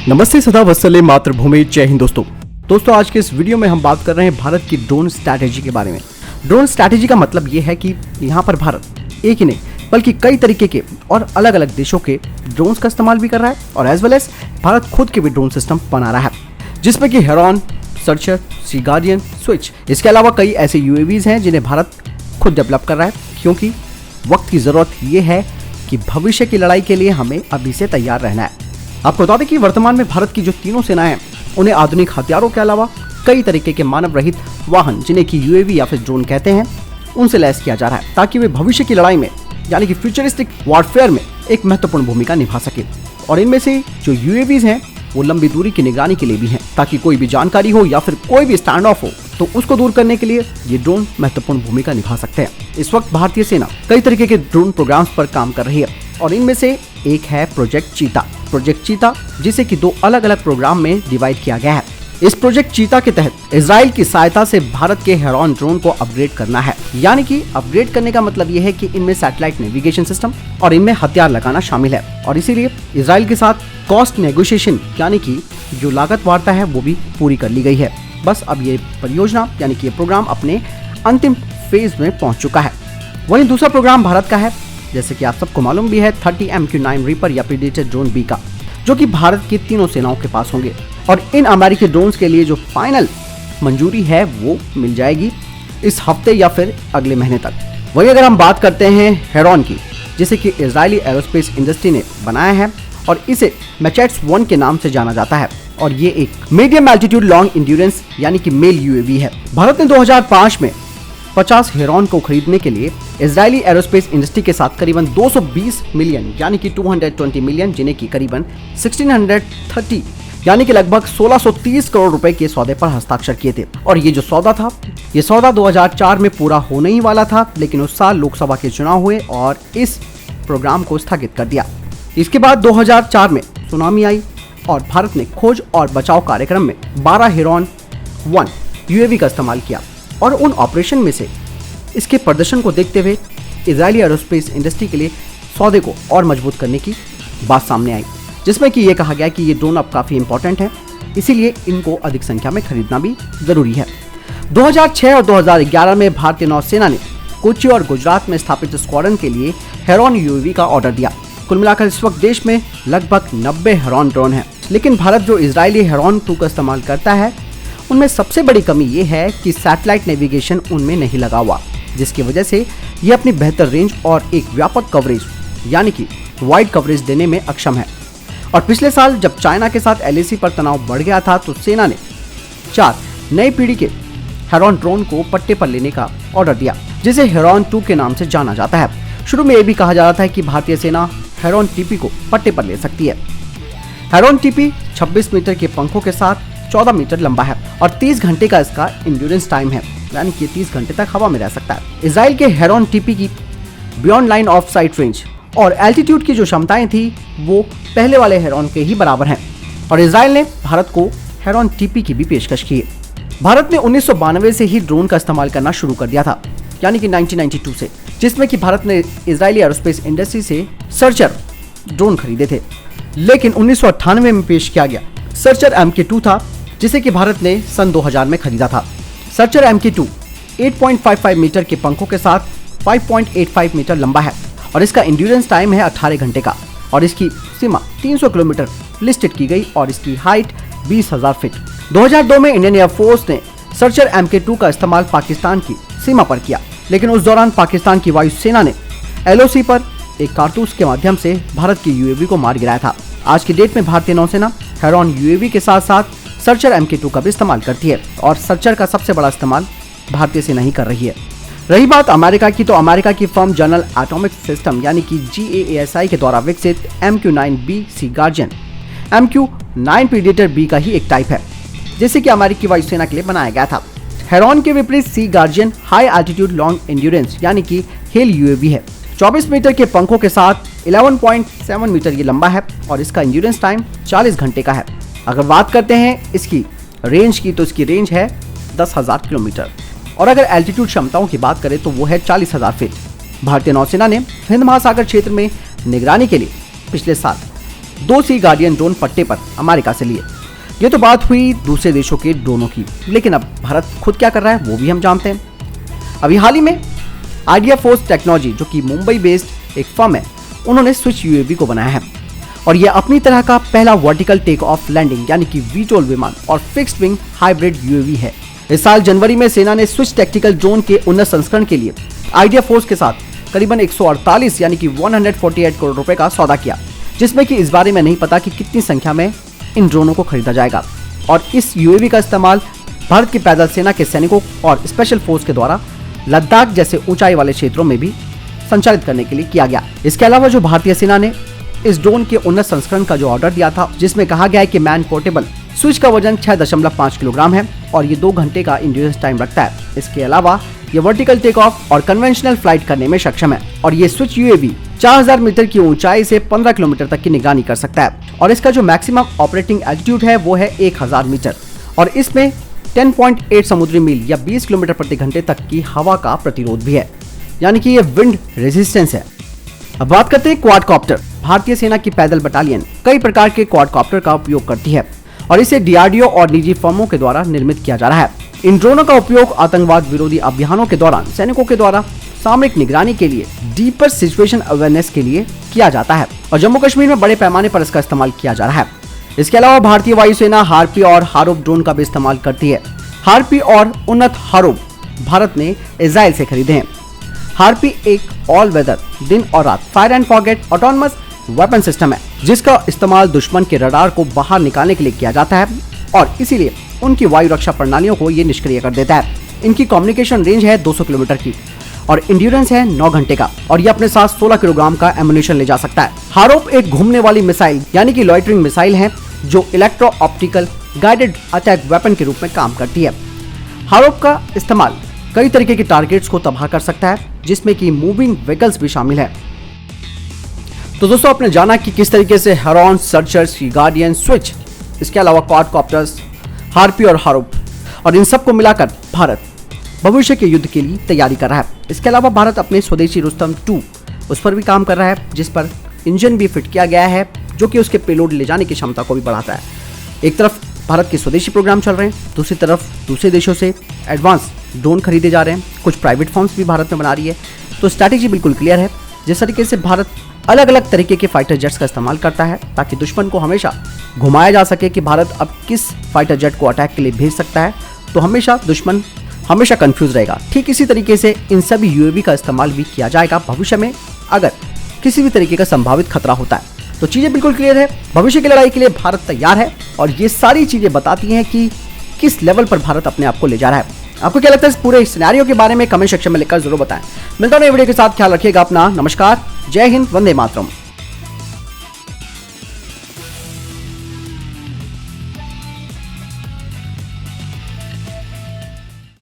नमस्ते, सदा वत्सले मातृभूमि, जय हिंद। दोस्तों आज के इस वीडियो में हम बात कर रहे हैं भारत की ड्रोन स्ट्रैटेजी के बारे में। ड्रोन स्ट्रैटेजी का मतलब ये है कि यहाँ पर भारत एक ही नहीं बल्कि कई तरीके के और अलग अलग देशों के ड्रोन्स का इस्तेमाल भी कर रहा है और एज वेल एज भारत खुद के भी ड्रोन सिस्टम बना रहा है, जिसमें कि हेरॉन, सर्चर, सी गार्डियन, स्विच, इसके अलावा कई ऐसे यूएवीज हैं जिन्हें भारत खुद डेवलप कर रहा है, क्योंकि वक्त की ज़रूरत ये है कि भविष्य की लड़ाई के लिए हमें अभी से तैयार रहना है। आपको बता दें कि वर्तमान में भारत की जो तीनों सेनाएं हैं उन्हें आधुनिक हथियारों के अलावा कई तरीके के मानव रहित वाहन, जिन्हें कि यूएवी या फिर ड्रोन कहते हैं, उनसे लैस किया जा रहा है ताकि वे भविष्य की लड़ाई में यानी कि फ्यूचरिस्टिक वॉरफेयर में एक महत्वपूर्ण भूमिका निभा सके। और इनमें से जो यूएवीज हैं वो लंबी दूरी की निगरानी के लिए भी हैं, ताकि कोई भी जानकारी हो या फिर कोई भी स्टैंड ऑफ हो तो उसको दूर करने के लिए ये ड्रोन महत्वपूर्ण भूमिका निभा सकते हैं। इस वक्त भारतीय सेना कई तरीके के ड्रोन प्रोग्राम्स पर काम कर रही है और इनमें से एक है प्रोजेक्ट चीता, जिसे कि दो अलग अलग प्रोग्राम में डिवाइड किया गया है। इस प्रोजेक्ट चीता के तहत इजराइल की सहायता से भारत के हेरॉन ड्रोन को अपग्रेड करना है। यानी कि अपग्रेड करने का मतलब यह है कि इनमें सैटेलाइट नेविगेशन सिस्टम और इनमें हथियार लगाना शामिल है और इसीलिए इजराइल के साथ कॉस्ट नेगोशिएशन यानी कि जो लागत वार्ता है वो भी पूरी कर ली गई है। बस अब ये परियोजना यानी कि ये प्रोग्राम अपने अंतिम फेज में पहुंच चुका है। वहीं दूसरा प्रोग्राम भारत का है, जैसे कि आप सबको मालूम भी है, 30 MQ-9 रीपर या प्रेडेटर ड्रोन बी का, जो कि भारत की तीनों सेनाओं के पास होंगे और इन अमेरिकी ड्रोन्स के लिए जो फाइनल मंजूरी है वो मिल जाएगी इस हफ्ते या फिर अगले महीने तक। वहीं अगर हम बात करते हैं हेरॉन की, जिसे कि इजरायली एरोस्पेस इंडस्ट्री ने बनाया है और इसे मैचेट्स 1 के नाम से जाना जाता है और ये एक मीडियम एल्टीट्यूड लॉन्ग इंड्योरेंस यानी कि मेल यूएवी है। भारत ने 2005 में 50 हेरॉन को खरीदने के लिए इजरायली एरोस्पेस इंडस्ट्री के साथ करीबन 220 मिलियन यानी कि 220 मिलियन, जिन्हें की करीबन 1630 यानी कि लगभग 1630 करोड़ रुपए के सौदे पर हस्ताक्षर किए थे। और ये जो सौदा था, ये सौदा 2004 में पूरा होने ही वाला था, लेकिन उस साल लोकसभा के चुनाव हुए और इस प्रोग्राम को स्थगित कर दिया। इसके बाद 2004 में सुनामी आई और भारत ने खोज और बचाव कार्यक्रम में 12 हेरॉन 1 यूएवी का इस्तेमाल किया और उन ऑपरेशन में से इसके प्रदर्शन को देखते हुए इजरायली एरोस्पेस इंडस्ट्री के लिए सौदे को और मजबूत करने की बात सामने आई, जिसमें कि ये कहा गया कि ये ड्रोन अब काफ़ी इंपॉर्टेंट है, इसीलिए इनको अधिक संख्या में खरीदना भी ज़रूरी है। 2006 और 2011 में भारतीय नौसेना ने कोच्चि और गुजरात में स्थापित स्क्वाड्रन के लिए हेरॉन यूएवी का ऑर्डर दिया। कुल मिलाकर इस वक्त देश में लगभग 90 हेरॉन ड्रोन हैं, लेकिन भारत जो इजरायली हेरॉन 2 का इस्तेमाल करता है उनमें सबसे बड़ी कमी ये है कि सैटेलाइट नेविगेशन उनमें नहीं लगा हुआ, जिसकी वजह से ये अपनी बेहतर रेंज और एक व्यापक कवरेज यानी कि वाइड कवरेज देने में अक्षम है। और पिछले साल जब चाइना के साथ LAC पर तनाव बढ़ गया था तो सेना ने 4 नई पीढ़ी के हेरॉन ड्रोन को पट्टे पर लेने का ऑर्डर दिया, जिसे हेरॉन 2 के नाम से जाना जाता है। शुरू में ये भी कहा जा रहा था कि भारतीय सेना हेरॉन TP को पट्टे पर ले सकती है। हेरॉन TP 26 मीटर के पंखों के साथ 14 मीटर लंबा है और 30 घंटे का इसका इंड्योरेंस टाइम है, यानी कि 30 घंटे तक हवा में रह सकता है। इजराइल के हेरॉन TP की beyond line of site range और एल्टीट्यूड की जो क्षमताएं थी वो पहले वाले हेरॉन के ही बराबर हैं और इजराइल ने भारत को हेरॉन TP की भी पेशकश की है। भारत ने 1992 से ही ड्रोन का इस्तेमाल करना शुरू कर दिया था, यानी कि 1992 से, जिसमें कि भारत ने इजरायली एरोस्पेस इंडस्ट्री से सर्चर ड्रोन खरीदे थे। लेकिन 1998 में पेश किया गया सर्चर MK2 था, जिसे कि भारत ने सन 2000 में खरीदा था। सर्चर MK2 8.55 मीटर के पंखों के साथ 5.85 मीटर लंबा है और इसका इंड्योरेंस टाइम है 18 घंटे का और इसकी सीमा 300 किलोमीटर लिस्टेड की गई और इसकी हाइट 20,000 फीट। 2002 में इंडियन एयरफोर्स ने सर्चर MK2 का इस्तेमाल पाकिस्तान की सीमा पर किया, लेकिन उस दौरान पाकिस्तान की वायुसेना ने LOC पर एक कारतूस के माध्यम से भारत की यूएवी को मार गिराया था। आज की डेट में भारतीय नौसेना हेरॉन यूएवी के साथ साथ सर्चर MK2 का भी इस्तेमाल करती है और सर्चर का सबसे बड़ा इस्तेमाल भारतीय सेना ही कर रही है। रही बात अमेरिका की, तो अमेरिका की फर्म जनरल एटॉमिक सिस्टम यानी कि GAASI के द्वारा विकसित MQ-9B सी गार्डियन MQ-9 प्रेडेटर बी का ही एक टाइप है, जिसे कि अमेरिकी वायुसेना के लिए बनाया गया था। हेरॉन के विपरीत Sea Guardian high altitude long endurance यानी कि हेल यूएवी है। 24 मीटर के पंखों के साथ 11.7 मीटर ये लंबा है और इसका इंड्योरेंस टाइम 40 घंटे का है। अगर बात करते हैं इसकी रेंज की, तो इसकी रेंज है 10,000 किलोमीटर और अगर एल्टीट्यूड क्षमताओं की बात करें तो वो है 40,000 फीट। भारतीय नौसेना ने हिंद महासागर क्षेत्र में निगरानी के लिए पिछले साल 2 सी गार्डियन ड्रोन पट्टे पर अमेरिका से लिए। ये तो बात हुई दूसरे देशों के ड्रोनों की, लेकिन अब भारत खुद क्या कर रहा है वो भी हम जानते हैं। अभी हाल ही में आइडिया फोर्स टेक्नोलॉजी, जो कि मुंबई बेस्ड एक फर्म है, उन्होंने स्विच यूएवी को बनाया है और यह अपनी तरह का पहला वर्टिकल टेक ऑफ लैंडिंग यानी कि वीटोल विमान और फिक्स्ड विंग हाइब्रिड यूएवी है। इस साल जनवरी में सेना ने स्विच टैक्टिकल ड्रोन के उन्नत संस्करण के लिए आइडिया फोर्स के साथ करीबन 148 यानी कि 148 करोड़ रुपए का सौदा किया, जिसमें कि इस बारे में नहीं पता कि कितनी संख्या में इन ड्रोनों को खरीदा जाएगा। और इस यूएवी का इस्तेमाल भारत की पैदल सेना के सैनिकों और स्पेशल फोर्स के द्वारा लद्दाख जैसे ऊंचाई वाले क्षेत्रों में भी संचालित करने के लिए किया गया। इसके अलावा जो भारतीय सेना ने इस ड्रोन के उन्नत संस्करण का जो ऑर्डर दिया था, जिसमें कहा गया है कि मैन पोर्टेबल स्विच का वजन 6.5 किलोग्राम है और ये 2 घंटे का इंड्यूरेंस टाइम रखता है। इसके अलावा ये वर्टिकल टेक ऑफ और कन्वेंशनल फ्लाइट करने में सक्षम है और ये स्विच यूएवी 4000 मीटर की ऊंचाई से 15 किलोमीटर तक की निगरानी कर सकता है और इसका जो मैक्सिमम ऑपरेटिंग एल्टीट्यूड है वो है 1000 मीटर और इसमें 10.8 समुद्री मील या 20 किलोमीटर प्रति घंटे तक की हवा का प्रतिरोध भी है, यानी कि ये विंड रेजिस्टेंस है। अब बात करते हैं क्वाडकॉप्टर। भारतीय सेना की पैदल बटालियन कई प्रकार के क्वाडकॉप्टर का उपयोग करती है और इसे डीआरडीओ और निजी फर्मों के द्वारा निर्मित किया जा रहा है। इन ड्रोनों का उपयोग आतंकवाद विरोधी अभियानों के दौरान सैनिकों के द्वारा सामरिक निगरानी के लिए, डीपर सिचुएशन अवेयरनेस के लिए किया जाता है और जम्मू कश्मीर में बड़े पैमाने पर इसका इस्तेमाल किया जा रहा है। इसके अलावा भारतीय वायुसेना हार्पी और हारूप ड्रोन का भी इस्तेमाल करती है। हार्पी और उन्नत हारूप भारत ने इजराइल से खरीदे हैं। हार्पी एक ऑल वेदर दिन और रात fire and forget autonomous weapon system है, जिसका इस्तेमाल दुश्मन के रडार को बाहर निकालने के लिए किया जाता है और इसीलिए उनकी वायु रक्षा प्रणालियों को ये निष्क्रिय कर देता है। इनकी कम्युनिकेशन रेंज है 200 किलोमीटर की और इंड्योरेंस है 9 घंटे का और ये अपने साथ 16 किलोग्राम का एमुनेशन ले जा सकता है। हारोप एक घूमने वाली मिसाइल यानी कि लॉइटरिंग मिसाइल है जो electro optical guided attack weapon के रूप में काम करती है। हारोप का इस्तेमाल कई तरीके के टारगेट्स को तबाह कर सकता है, जिसमें कि मूविंग व्हीकल्स भी शामिल है। तो दोस्तों, आपने जाना कि किस तरीके से हेरॉन, सर्चर्स, गार्डियन, स्विच, इसके अलावा क्वाडकॉप्टर्स, हार्पी और हारूप और इन सबको मिलाकर भारत भविष्य के युद्ध के लिए तैयारी कर रहा है। इसके अलावा भारत अपने स्वदेशी रुस्तम 2 उस पर भी काम कर रहा है, जिस पर इंजन भी फिट किया गया है जो कि उसके पेलोड ले जाने की क्षमता को भी बढ़ाता है। एक तरफ भारत के स्वदेशी प्रोग्राम चल रहे हैं, दूसरी तरफ दूसरे देशों से एडवांस ड्रोन खरीदे जा रहे हैं, कुछ प्राइवेट फर्म्स भी भारत में बना रही है। तो स्ट्रैटेजी बिल्कुल क्लियर है। जिस तरीके से भारत अलग अलग तरीके के फाइटर जेट्स का इस्तेमाल करता है ताकि दुश्मन को हमेशा घुमाया जा सके कि भारत अब किस फाइटर जेट को अटैक के लिए भेज सकता है, तो हमेशा दुश्मन हमेशा कंफ्यूज रहेगा। ठीक इसी तरीके से इन सभी यूएवी का इस्तेमाल भी किया जाएगा भविष्य में अगर किसी भी तरीके का संभावित खतरा होता है। तो चीजें बिल्कुल क्लियर है। भविष्य की लड़ाई के लिए भारत तैयार है और ये सारी चीजें बताती हैं कि किस लेवल पर भारत अपने आप को ले जा रहा है। आपको क्या लगता है इस पूरे सिनेरियो के बारे में? कमेंट सेक्शन में लिखकर जरूर बताएं। मिलता हूं नए वीडियो के साथ, ख्याल रखिएगा अपना। नमस्कार, जय हिंद, वंदे मातरम।